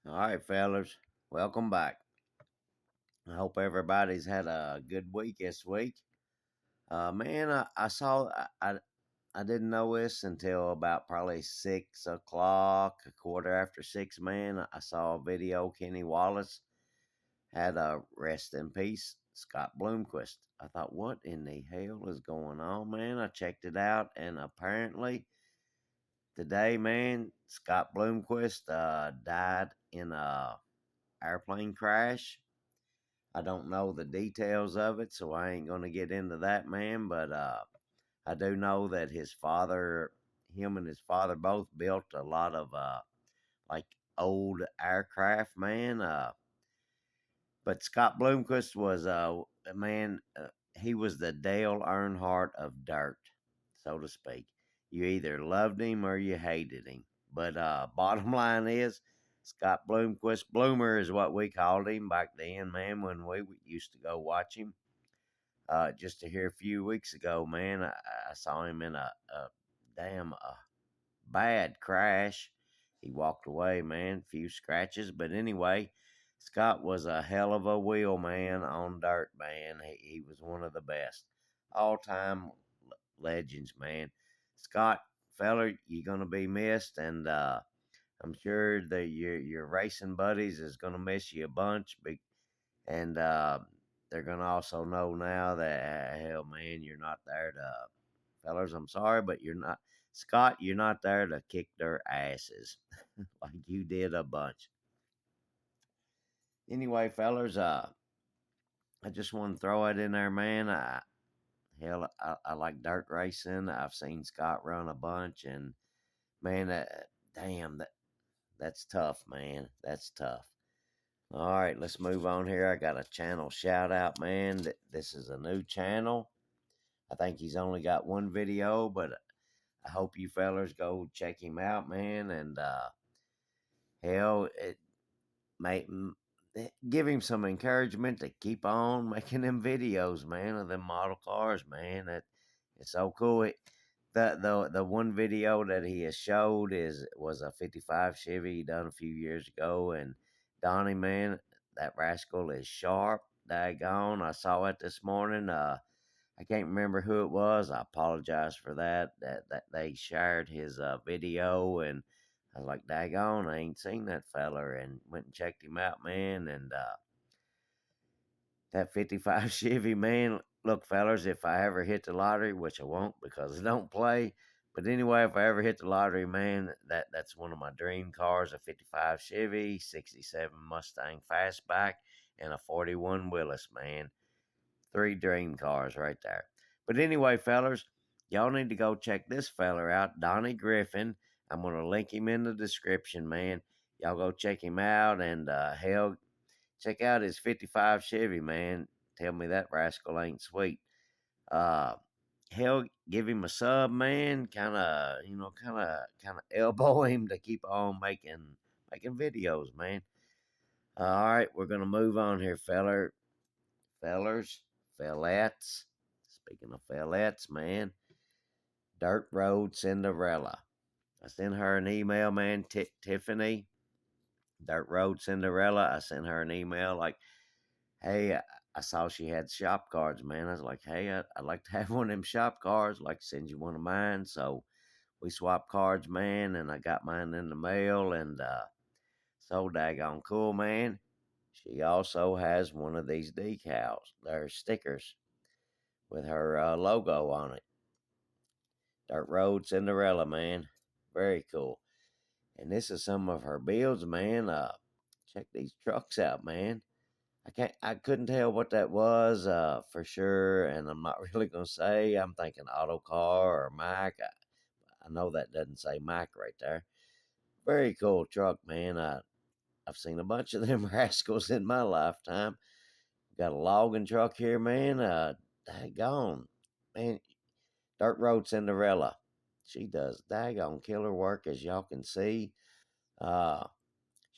All right, fellas, welcome back. I hope everybody's had a good week this week. Man, I saw I didn't know this until about probably 6 o'clock, a quarter after six. Man, I saw a video. Kenny Wallace had a rest in peace. Scott Bloomquist. I thought, what in the hell is going on, man? I checked it out, and apparently today, man, Scott Bloomquist died in a airplane crash. I don't know the details of it, so I ain't going to get into that, man. But I do know that him and his father both built a lot of like old aircraft, man. But Scott Bloomquist was a man. He was the Dale Earnhardt of dirt, so to speak. You either loved him or you hated him. But bottom line is, Scott Bloomquist, Bloomer is what we called him back then, man, when we used to go watch him. Just to hear a few weeks ago, man, I saw him in a damn bad crash. He walked away, man. Few scratches, but anyway, Scott was a hell of a wheel man on dirt, man. He was one of the best all time legends, man. Scott, feller, you're gonna be missed, and I'm sure that your racing buddies is gonna miss you a bunch. And they're gonna also know now that hell, man, you're not there to fellers. I'm sorry, but you're not Scott. You're not there to kick their asses like you did a bunch. Anyway, fellers, I just want to throw it in there, man. I like dirt racing. I've seen Scott run a bunch, and man, damn that's tough, man. That's tough. All right, let's move on here. I got a channel shout out, man. This is a new channel. I think he's only got one video, but I hope you fellers go check him out, man. And hell, it may give him some encouragement to keep on making them videos, man, of them model cars, man. It's so cool. The one video that he has showed was a '55 Chevy he done a few years ago, and Donnie, man, that rascal is sharp. Daggone, I saw it this morning. I can't remember who it was. I apologize for that. That they shared his video, and I was like, "Daggone, I ain't seen that feller," and went and checked him out, man. And that '55 Chevy, man. Look, fellers, if I ever hit the lottery, which I won't because I don't play, but anyway, if I ever hit the lottery, man, that's one of my dream cars: a '55 Chevy, '67 Mustang Fastback, and a '41 Willis, man. Three dream cars right there. But anyway, fellers, y'all need to go check this feller out, Donnie Griffin. I'm going to link him in the description, man. Y'all go check him out, and hell, check out his '55 Chevy, man. Tell me that rascal ain't sweet. Uh, hell, give him a sub, man. Kind of elbow him to keep on making videos, man. All right, we're gonna move on here, fellers, fellettes. Speaking of fellettes, man, Dirt Road Cinderella. I sent her an email, man. Tiffany, Dirt Road Cinderella. I sent her an email like, hey, I saw she had shop cards, man. I was like, hey, I'd like to have one of them shop cards. I'd like to send you one of mine. So we swapped cards, man, and I got mine in the mail, and so daggone cool, man. She also has one of these decals. They're stickers with her logo on it. Dirt Road Cinderella, man. Very cool. And this is some of her builds, man. Check these trucks out, man. I couldn't tell what that was for sure, and I'm not really gonna say. I'm thinking auto car or Mac. I know that doesn't say Mac right there. Very cool truck, man. I've seen a bunch of them rascals in my lifetime. Got a logging truck here, man. Daggone, man. Dirt Road Cinderella. She does daggone killer work, as y'all can see. Uh,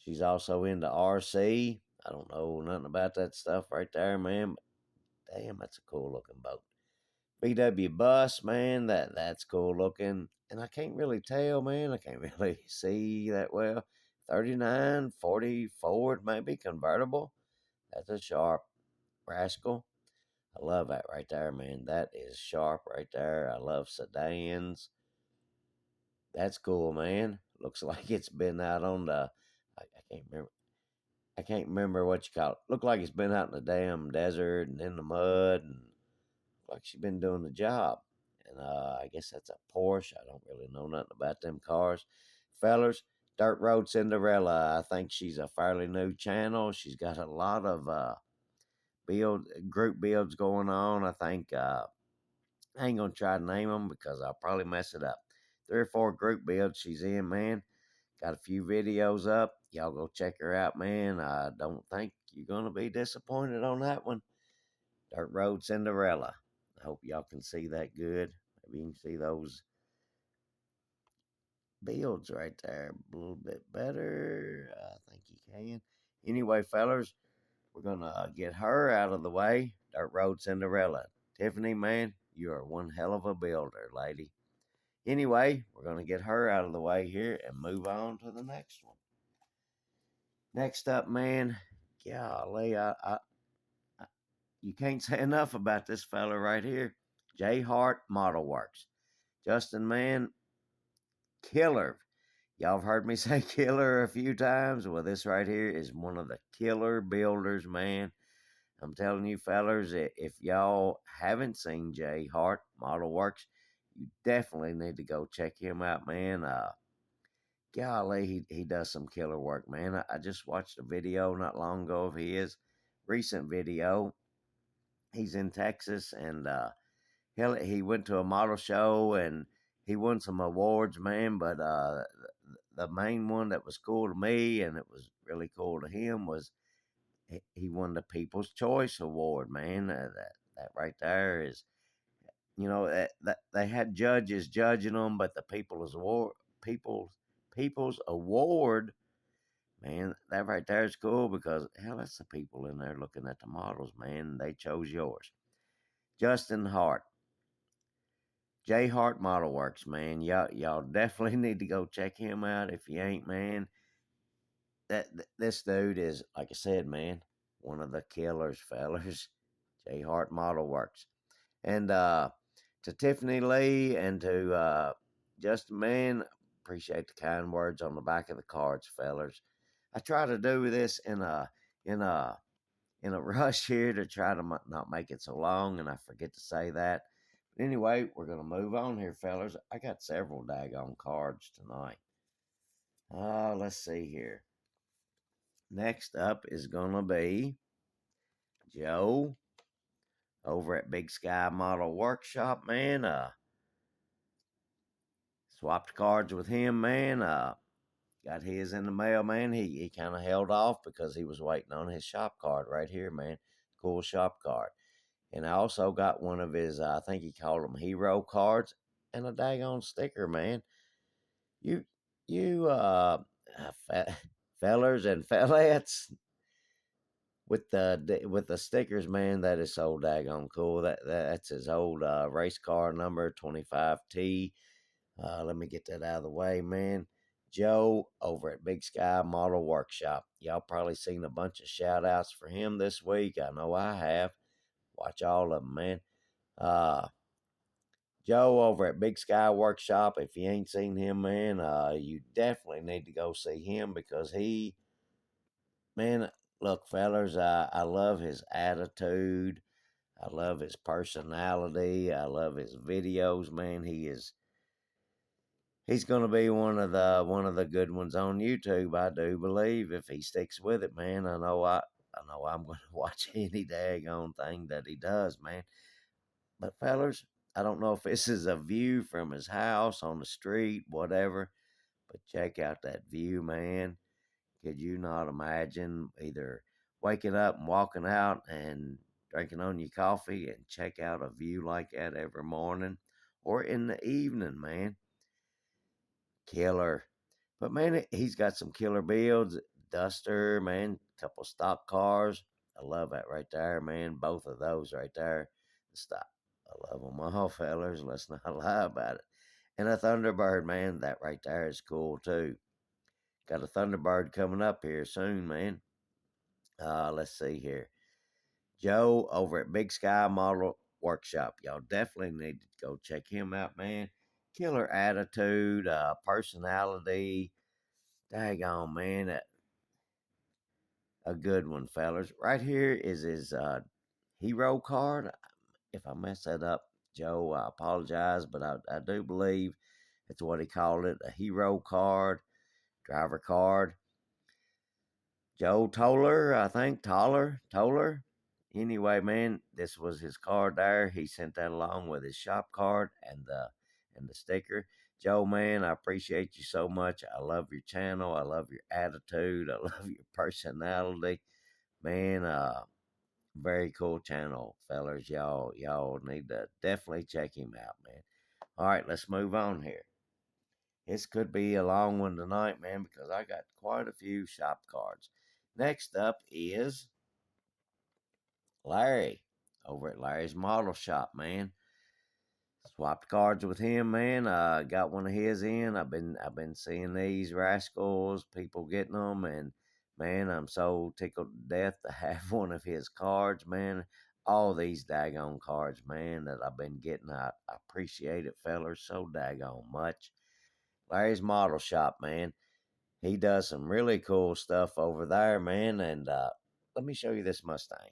she's also into RC. I don't know nothing about that stuff right there, man. But damn, that's a cool looking boat. VW bus, man. That's cool looking. And I can't really tell, man. I can't really see that well. 39, 40 Ford, maybe convertible. That's a sharp rascal. I love that right there, man. That is sharp right there. I love sedans. That's cool, man. Looks like it's been out on the. I can't remember. I can't remember what you call it. Look like it's been out in the damn desert and in the mud, and like she's been doing the job. And I guess that's a Porsche. I don't really know nothing about them cars, fellers. Dirt Road Cinderella. I think she's a fairly new channel. She's got a lot of group builds going on. I think I ain't gonna try to name them because I'll probably mess it up. 3 or 4 group builds she's in, man. Got a few videos up. Y'all go check her out, man. I don't think you're gonna be disappointed on that one. Dirt Road Cinderella. I hope y'all can see that good. Maybe you can see those builds right there a little bit better. I think you can. Anyway, fellers, we're gonna get her out of the way. Dirt Road Cinderella. Tiffany, man, you are one hell of a builder, lady. Anyway, we're gonna get her out of the way here and move on to the next one. Next up, man, golly, you can't say enough about this fella right here. J Hart Model Works. Justin, man, killer. Y'all have heard me say killer a few times. Well, this right here is one of the killer builders, man. I'm telling you, fellers, if y'all haven't seen J Hart Model Works, you definitely need to go check him out, man. Golly, he does some killer work, man. I just watched a video not long ago of his recent video. He's in Texas, and hell, he went to a model show and he won some awards, man. But the main one that was cool to me, and it was really cool to him, was he won the People's Choice Award, man. That right there is, that they had judges judging them, but the people's people's award, man, that right there is cool because hell, that's the people in there looking at the models, man. They chose yours, Justin Hart. J Hart Model Works, man. Y'all definitely need to go check him out if you ain't, man. This dude is, like I said, man, one of the killers, fellers. J Hart Model Works. And to Tiffany Lee and to Justin, man, appreciate the kind words on the back of the cards, fellers. I try to do this in a in a rush here to try to not make it so long, and I forget to say that. But anyway, we're gonna move on here, fellers. I got several daggone cards tonight. Let's see here. Next up is gonna be Joe over at Big Sky Model Workshop, man. Swapped cards with him, man. Got his in the mail, man. He kind of held off because he was waiting on his shop card right here, man. Cool shop card. And I also got one of his, I think he called them hero cards, and a daggone sticker, man. You, you, fellers and fellettes with the stickers, man. That is so daggone cool. That's his old race car number 25T. Let me get that out of the way, man. Joe over at Big Sky Model Workshop. Y'all probably seen a bunch of shout outs for him this week. I know I have. Watch all of them, man. Uh, Joe over at Big Sky Workshop. If you ain't seen him, man, you definitely need to go see him because man, look, fellers, I love his attitude. I love his personality. I love his videos, man. He's going to be one of the good ones on YouTube, I do believe, if he sticks with it, man. I know I'm going to watch any daggone thing that he does, man. But fellers, I don't know if this is a view from his house on the street, whatever, but check out that view, man. Could you not imagine either waking up and walking out and drinking on your coffee and check out a view like that every morning or in the evening, man? Killer. But man, he's got some killer builds. Duster, man, couple stock cars. I love that right there, man. Both of those right there. Stop. I love them all, fellers. Let's not lie about it. And a Thunderbird, man, that right there is cool too. Got a Thunderbird coming up here soon, man. Let's see here. Joe over at Big Sky Model Workshop. Y'all definitely need to go check him out, man. Killer attitude, personality. Daggone, man. A good one, fellers. Right here is his hero card. If I mess that up, Joe, I apologize, but I do believe it's what he called it, a hero card, driver card. Joe Toller, I think, Toller. Anyway, man, this was his card there. He sent that along with his shop card and the sticker. Joe, man, I appreciate you so much. I love your channel. I love your attitude. I love your personality. Man, very cool channel, fellas. Y'all need to definitely check him out, man. All right, let's move on here. This could be a long one tonight, man, because I got quite a few shop cards. Next up is Larry over at Larry's Model Shop, man. Swapped cards with him, man. Got one of his in. I've been seeing these rascals, people getting them, and man, I'm so tickled to death to have one of his cards, man. All these daggone cards, man, that I've been getting. I appreciate it, fellers, so daggone much. Larry's Model Shop, man. He does some really cool stuff over there, man. And let me show you this Mustang.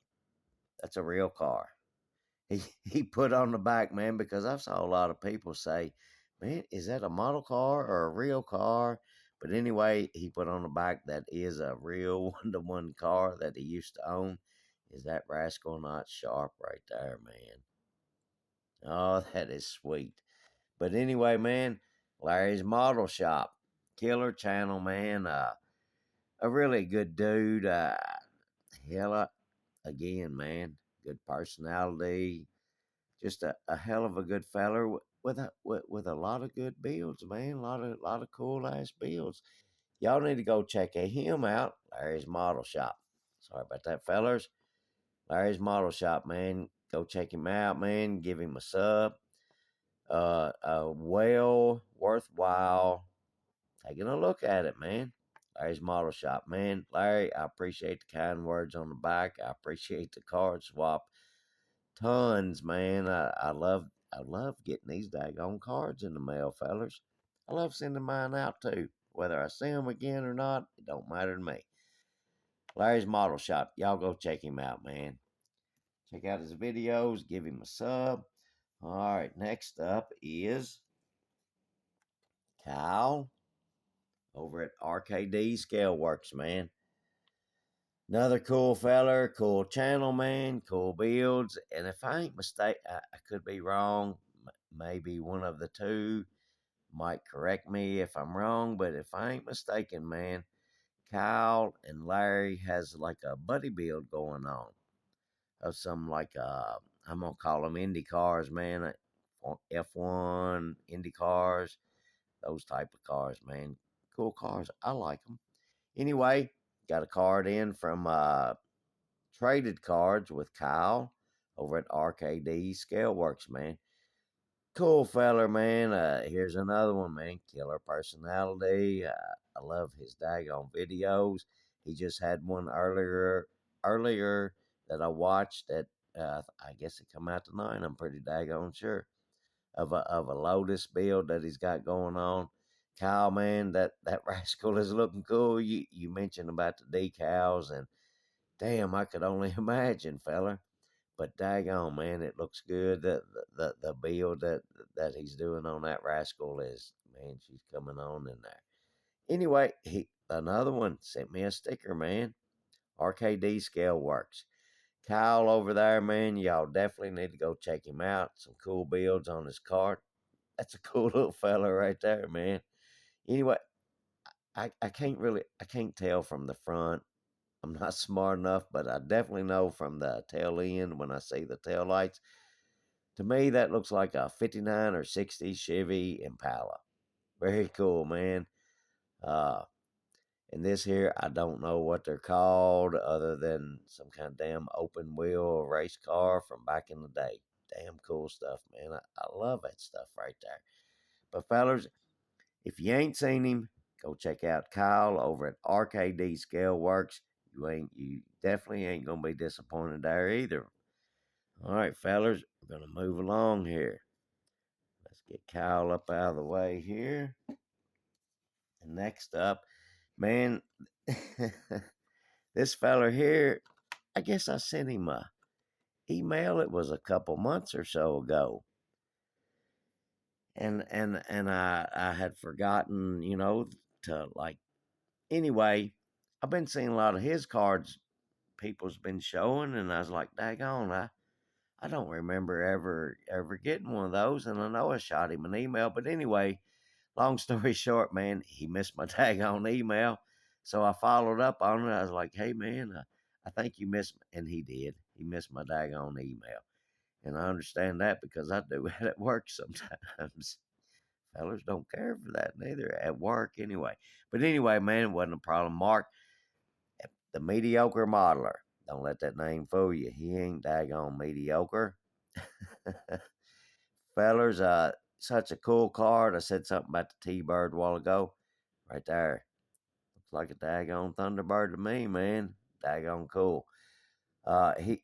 That's a real car. He put on the back, man, because I've saw a lot of people say, "Man, is that a model car or a real car?" But anyway, he put on the back that is a real one-to-one car that he used to own. Is that rascal not sharp right there, man? Oh, that is sweet. But anyway, man, Larry's Model Shop, killer channel, man. A really good dude. Hell, again, man, good personality, just a hell of a good feller with a lot of good builds, man. A lot of cool ass builds. Y'all need to go check him out. Larry's Model Shop. Sorry about that, fellers. Larry's Model Shop, man. Go check him out, man. Give him a sub. A well worthwhile taking a look at it, man. Larry's Model Shop, man. Larry, I appreciate the kind words on the back. I appreciate the card swap. Tons, man. I love getting these daggone cards in the mail, fellers. I love sending mine out too. Whether I see them again or not, it don't matter to me. Larry's Model Shop. Y'all go check him out, man. Check out his videos. Give him a sub. All right, next up is Kyle over at RKD Scaleworks, man. Another cool feller, cool channel, man, cool builds. And if I ain't mistaken, I could be wrong. Maybe one of the two might correct me if I'm wrong. But if I ain't mistaken, man, Kyle and Larry has like a buddy build going on of some like I'm gonna call them Indy cars, man. F1 Indy cars, those type of cars, man. Cool cars. I like them. Anyway, got a card in from Traded Cards with Kyle over at RKD Scaleworks, man. Cool feller, man. Here's another one, man. Killer personality. I love his daggone videos. He just had one earlier that I watched that I guess it come out tonight. I'm pretty daggone sure of a Lotus build that he's got going on. Kyle, man, that rascal is looking cool. You mentioned about the decals, and damn, I could only imagine, fella. But daggone, man, it looks good. The build that he's doing on that rascal is, man, she's coming on in there. Anyway, he another one sent me a sticker, man. RKD Scale Works. Kyle over there, man, y'all definitely need to go check him out. Some cool builds on his cart. That's a cool little fella right there, man. Anyway, I can't tell from the front. I'm not smart enough, but I definitely know from the tail end when I see the tail lights. To me, that looks like a 59 or 60 Chevy Impala. Very cool, man. Uh, and this here, I don't know what they're called other than some kind of damn open wheel race car from back in the day. Damn cool stuff, man. I love that stuff right there. But, fellas, if you ain't seen him, Go check out Kyle over at RKD Scale Works. You definitely ain't gonna be disappointed there either. All right, fellas, we're gonna move along here. Let's get Kyle up out of the way here. And next up, man, this feller here, I guess I sent him a email. It was a couple months or so ago, and I had forgotten, to like. Anyway, I've been seeing a lot of his cards people's been showing, and I was like, daggone, I don't remember ever getting one of those, and I know I shot him an email, but anyway, long story short, man, he missed my daggone email, so I followed up on it. I was like, hey man, I think you missed, and he did. He missed my daggone email, and I understand that because I do it at work sometimes. Fellas don't care for that neither at work anyway. But anyway, man, it wasn't a problem. Mark, the mediocre modeler. Don't let that name fool you. He ain't daggone mediocre. Fellers, such a cool card. I said something about the T-Bird a while ago. Right there. Looks like a daggone Thunderbird to me, man. Daggone cool.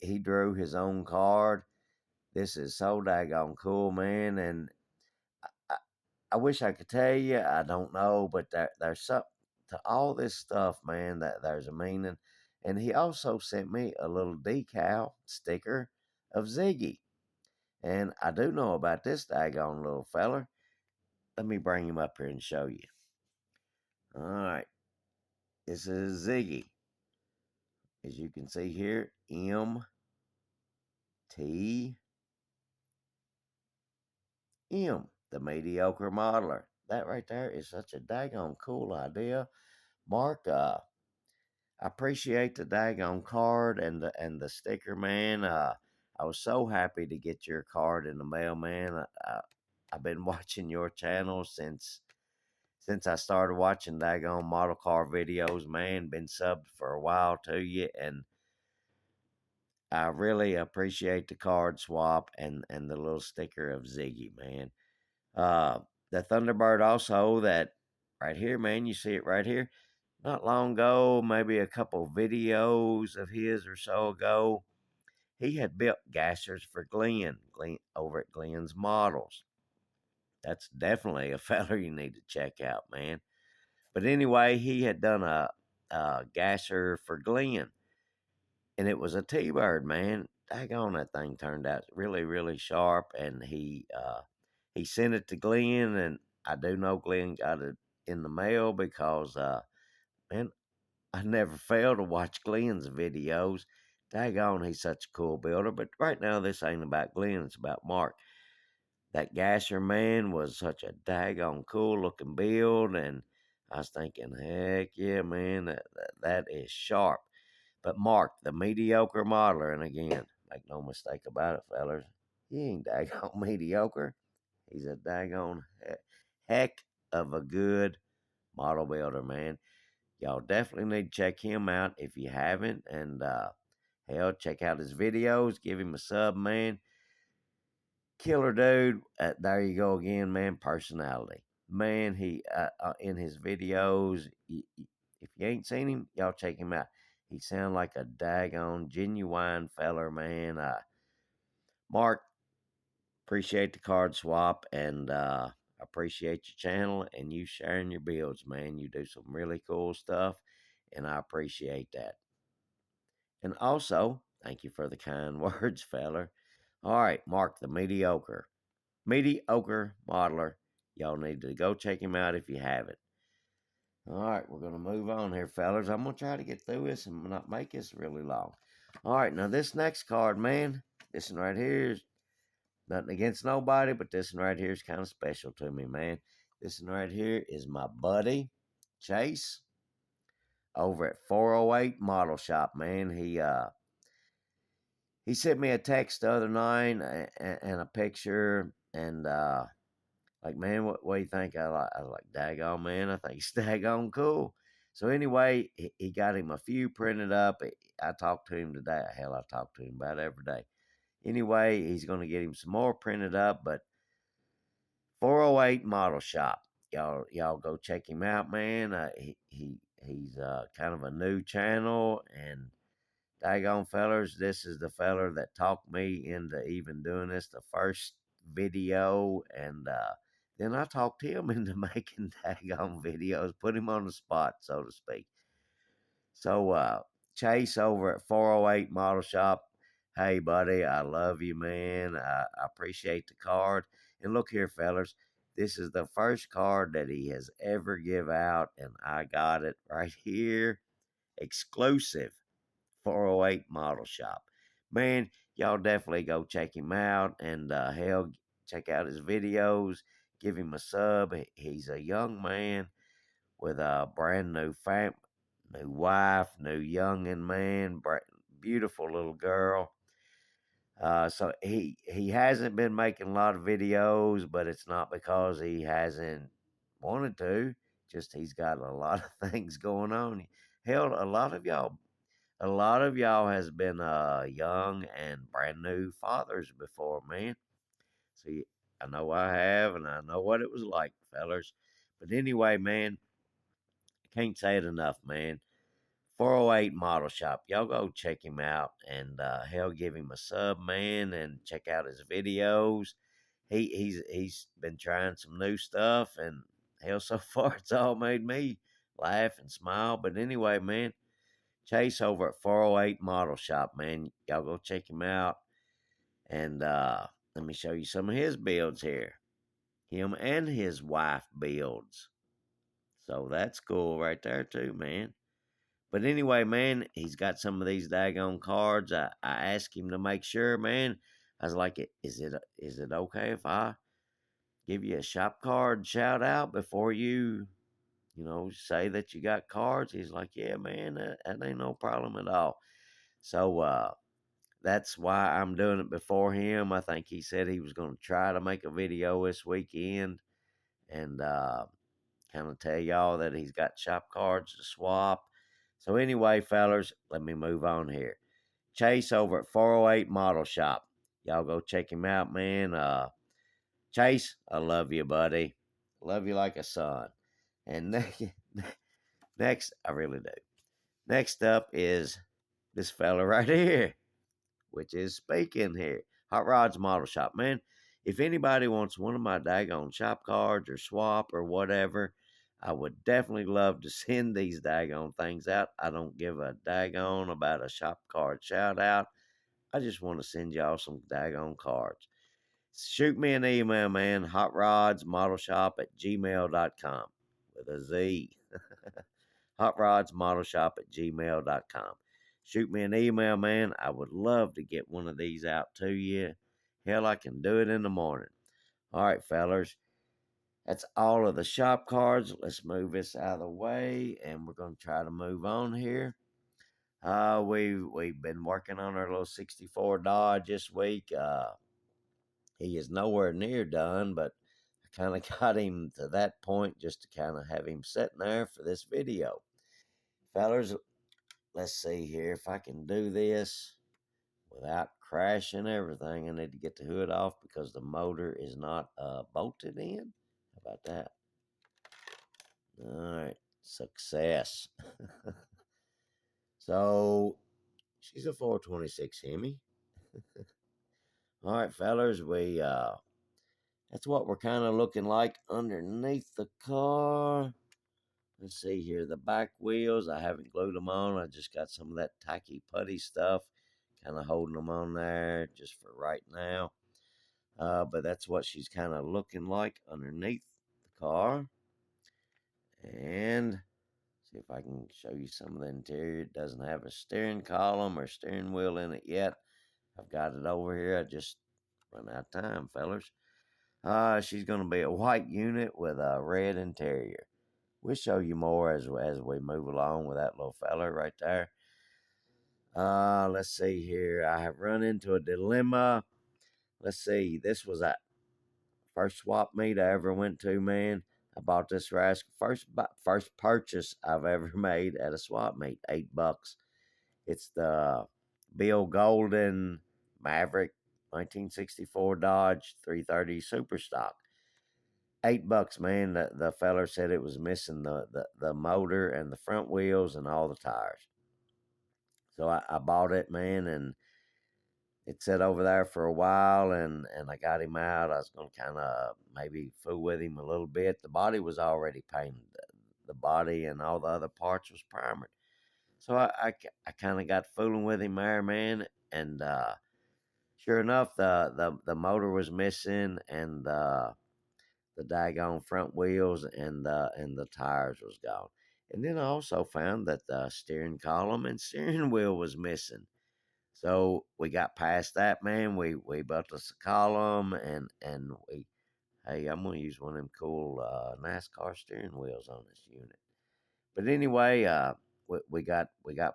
He drew his own card. This is so daggone cool, man. And I, I wish I could tell you. I don't know, but there's something to all this stuff, man. That there's a meaning. And he also sent me a little decal sticker of Ziggy. And I do know about this daggone little feller. Let me bring him up here and show you. All right. This is Ziggy. As you can see here, MTM, the mediocre modeler. That right there is such a daggone cool idea. Mark, I appreciate the daggone card and the sticker, man. I was so happy to get your card in the mail, man. I've been watching your channel since I started watching daggone model car videos, man. Been subbed for a while to you, and I really appreciate the card swap and the little sticker of Ziggy, man. Uh, the Thunderbird also, that right here, man. You see it right here. Not long ago, maybe a couple videos of his or so ago, he had built gassers for Glenn over at Glenn's Models. That's definitely a feller you need to check out, man. But anyway, he had done a gasser for Glenn, and it was a T-Bird, man. Daggone, that thing turned out really, really sharp, and he sent it to Glenn, and I do know Glenn got it in the mail because, man, I never fail to watch Glenn's videos. Daggone, he's such a cool builder. But right now, this ain't about Glenn, it's about Mark. That gasser, man, was such a daggone cool looking build, and I was thinking, heck yeah, man, that is sharp. But Mark, the mediocre modeler, and again, make no mistake about it, fellers, he ain't daggone mediocre. He's a daggone heck of a good model builder, man. Y'all definitely need to check him out if you haven't. And hell, check out his videos. Give him a sub, man. Killer dude. There you go again, man. Personality. Man, he in his videos, if you ain't seen him, y'all check him out. He sound like a daggone genuine feller, man. Mark, appreciate the card swap, and appreciate your channel and you sharing your builds, man. You do some really cool stuff, and I appreciate that. And also, thank you for the kind words, feller. All right, Mark, the mediocre modeler. Y'all need to go check him out if you haven't. All right, we're going to move on here, fellers. I'm going to try to get through this and not make this really long. All right, now this next card, man, this one right here is nothing against nobody, but this one right here is kind of special to me, man. This one right here is my buddy, Chase, over at 408 Model Shop, man. He sent me a text the other night and a picture, and like, man, what do you think? I was like, daggone, man, I think it's daggone cool. So anyway, he got him a few printed up. I talked to him today. Hell, I talk to him about every day. Anyway, he's going to get him some more printed up, but 408 Model Shop. y'all go check him out, man. He's kind of a new channel, and daggone fellers, this is the feller that talked me into even doing this, the first video, and then I talked him into making daggone videos, put him on the spot, so to speak. So, Chase over at 408 Model Shop. Hey, buddy, I love you, man. I appreciate the card. And look here, fellers, this is the first card that he has ever give out, and I got it right here, exclusive 408 Model Shop. Man, y'all definitely go check him out, and hell, check out his videos. Give him a sub. He's a young man with a brand new new wife, new youngin' man, beautiful little girl. So he hasn't been making a lot of videos, but it's not because he hasn't wanted to. Just he's got a lot of things going on. Hell, a lot of y'all has been young and brand new fathers before, man. See, I know I have, and I know what it was like, fellers. But anyway, man, I can't say it enough, man. 408 Model Shop. Y'all go check him out, and hell, give him a sub, man, and check out his videos. He's been trying some new stuff, and hell, so far it's all made me laugh and smile. But anyway, man, Chase over at 408 Model Shop, man. Y'all go check him out, and let me show you some of his builds here. Him and his wife builds. So that's cool right there too, man. But anyway, man, he's got some of these daggone cards. I asked him to make sure, man. I was like, is it okay if I give you a shop card shout out before you say that you got cards? He's like, yeah, man, that ain't no problem at all. So that's why I'm doing it before him. I think he said he was going to try to make a video this weekend and kind of tell y'all that he's got shop cards to swap. So anyway, fellers, let me move on here. Chase over at 408 Model Shop. Y'all go check him out, man. Chase, I love you, buddy. Love you like a son. And next, I really do. Next up is this fella right here, which is speaking here. Hot Rods Model Shop, man. If anybody wants one of my daggone shop cards or swap or whatever, I would definitely love to send these daggone things out. I don't give a daggone about a shop card shout out. I just want to send y'all some daggone cards. Shoot me an email, man. HotRodsModelShop at gmail.com with a Z. HotRodsModelShop at gmail.com. Shoot me an email, man. I would love to get one of these out to you. Hell, I can do it in the morning. All right, fellers. That's all of the shop cards. Let's move this out of the way, and we're going to try to move on here. We've been working on our little 64 Dodge this week. He is nowhere near done, but I kind of got him to that point just to kind of have him sitting there for this video. Fellers, let's see here if I can do this without crashing everything. I need to get the hood off because the motor is not bolted in. How about that? All right, success. So she's a 426 Hemi. All right, fellers, we that's what we're kind of looking like underneath the car. Let's see here, the back wheels. I haven't glued them on. I just got some of that tacky putty stuff, kind of holding them on there just for right now. But that's what she's kind of looking like underneath the car. And see if I can show you some of the interior. It doesn't have a steering column or steering wheel in it yet. I've got it over here. I just run out of time, fellers. She's going to be a white unit with a red interior. We'll show you more as we move along with that little feller right there. Let's see here. I have run into a dilemma. Let's see. This was a first swap meet I ever went to, man. I bought this rascal. First purchase I've ever made at a swap meet. $8. It's the Bill Golden Maverick 1964 Dodge 330 Super Stock. $8, man. The feller said it was missing the motor and the front wheels and all the tires. So I bought it, man, and it sat over there for a while, and I got him out. I was going to kind of maybe fool with him a little bit. The body was already painted. The body and all the other parts was primered. So I kind of got fooling with him there, man. And sure enough, the motor was missing, and the daggone front wheels and the tires was gone. And then I also found that the steering column and steering wheel was missing. So we got past that, man. We built us a column, and we, hey, I'm gonna use one of them cool NASCAR steering wheels on this unit. But anyway, we got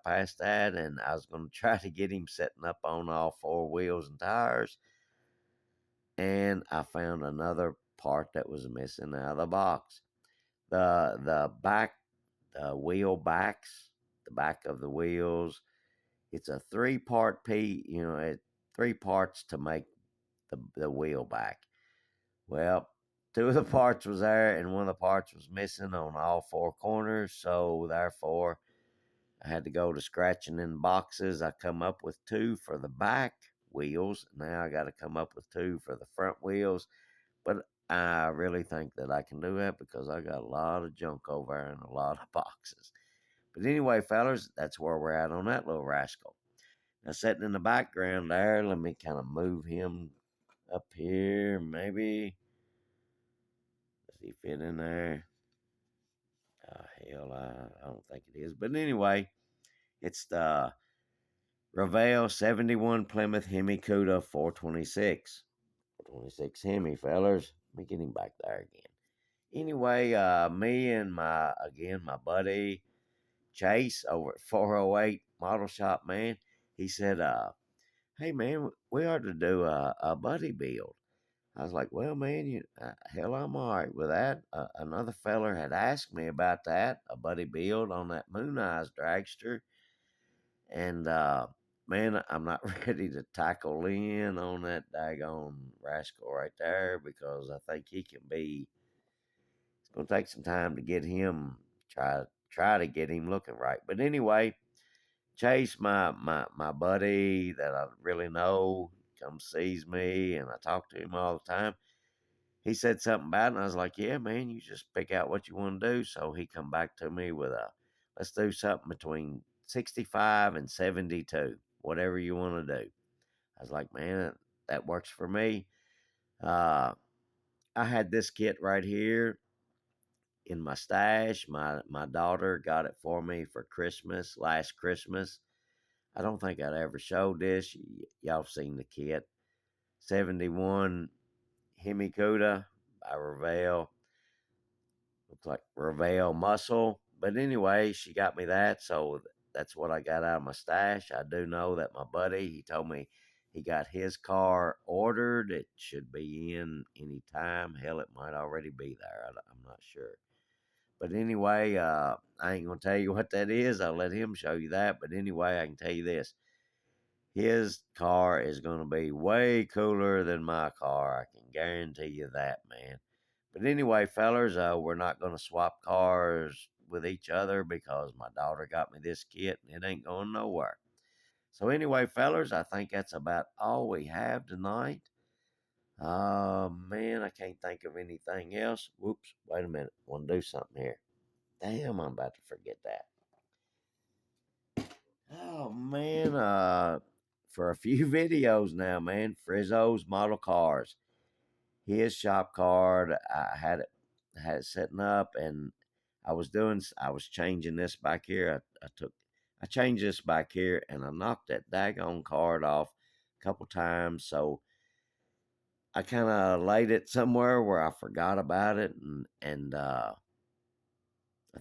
past that, and I was gonna try to get him setting up on all four wheels and tires, and I found another part that was missing out of the box. The back, the wheel backs, the back of the wheels. It's a three-part piece, three parts to make the wheel back. Well, two of the parts was there, and one of the parts was missing on all four corners. So therefore, I had to go to scratching in boxes. I come up with two for the back wheels. Now I got to come up with two for the front wheels. But I really think that I can do that because I got a lot of junk over there and a lot of boxes. But anyway, fellas, that's where we're at on that little rascal. Now, sitting in the background there, let me kind of move him up here. Maybe. Does he fit in there? Hell, I don't think it is. But anyway, it's the Revell 71 Plymouth Hemi Cuda 426. 426 Hemi, fellas. Let me get him back there again. Anyway, me and my buddy Chase over at 408 Model Shop, man, he said, hey, man, we ought to do a buddy build. I was like, well, man, hell, I'm all right with that. Another feller had asked me about that, a buddy build on that Moon Eyes dragster. And, man, I'm not ready to tackle in on that daggone rascal right there because I think he can be, it's going to take some time to get him, try to get him looking right. But anyway, Chase, my buddy that I really know, comes sees me, and I talk to him all the time. He said something about it, and I was like, "Yeah, man, you just pick out what you want to do." So he come back to me with let's do something between 65 and 72, whatever you want to do. I was like, "Man, that works for me." Uh, I had this kit right here in my stash. My daughter got it for me for Christmas last Christmas. I don't think I'd ever showed this. Y'all seen the kit. 71 Hemikuda by Revell. Looks like Revell Muscle. But anyway, she got me that, so that's what I got out of my stash. I do know that my buddy, he told me he got his car ordered. It should be in any time. Hell, it might already be there. I'm not sure. But anyway, I ain't going to tell you what that is. I'll let him show you that. But anyway, I can tell you this. His car is going to be way cooler than my car. I can guarantee you that, man. But anyway, fellers, we're not going to swap cars with each other because my daughter got me this kit and it ain't going nowhere. So anyway, fellers, I think that's about all we have tonight. Man, I can't think of anything else. Whoops, wait a minute. I want to do something here. Damn, I'm about to forget that. Oh man, for a few videos now, man, Frizzo's model cars. His shop card, I had it setting up, and I was changing this back here. I changed this back here, and I knocked that daggone card off a couple times. So I kind of laid it somewhere where I forgot about it, and I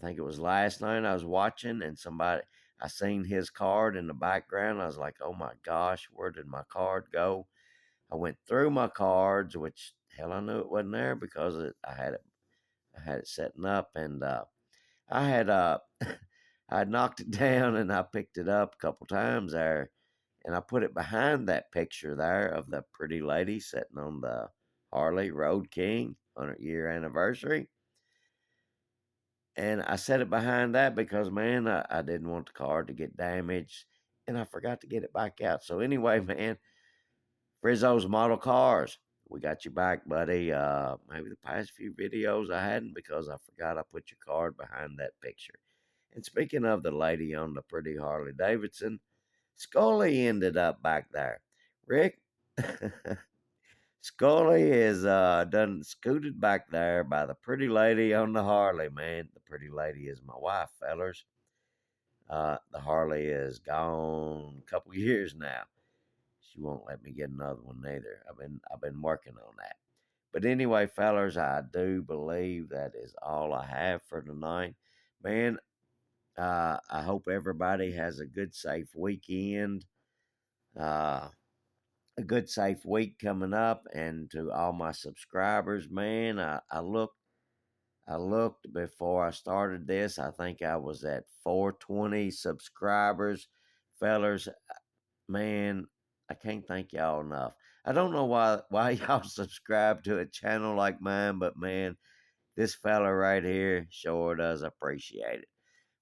think it was last night I was watching, and I seen his card in the background. I was like, oh my gosh, where did my card go? I went through my cards, which hell I knew it wasn't there because I had it setting up, and I had I knocked it down and I picked it up a couple times there, and I put it behind that picture there of the pretty lady sitting on the Harley Road King. 100-year anniversary. And I set it behind that because, man, I didn't want the car to get damaged, and I forgot to get it back out. So anyway, man, Frizzo's Model Cars, we got you back, buddy. Maybe the past few videos I hadn't because I forgot I put your card behind that picture. And speaking of the lady on the pretty Harley Davidson, Scully ended up back there. Rick, Scully is done scooted back there by the pretty lady on the Harley, man. The pretty lady is my wife, fellers. The Harley is gone a couple years now. She won't let me get another one neither. I've been working on that. But anyway, fellers, I do believe that is all I have for tonight. Man, I hope everybody has a good, safe weekend. Uh, a good, safe week coming up. And to all my subscribers, man, I looked before I started this. I think I was at 420 subscribers. Fellers, man, I can't thank y'all enough. I don't know why y'all subscribe to a channel like mine, but man, this fella right here sure does appreciate it.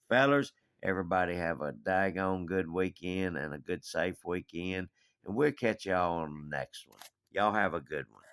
Fellers, everybody have a daggone good weekend and a good safe weekend, and we'll catch y'all on the next one. Y'all have a good one.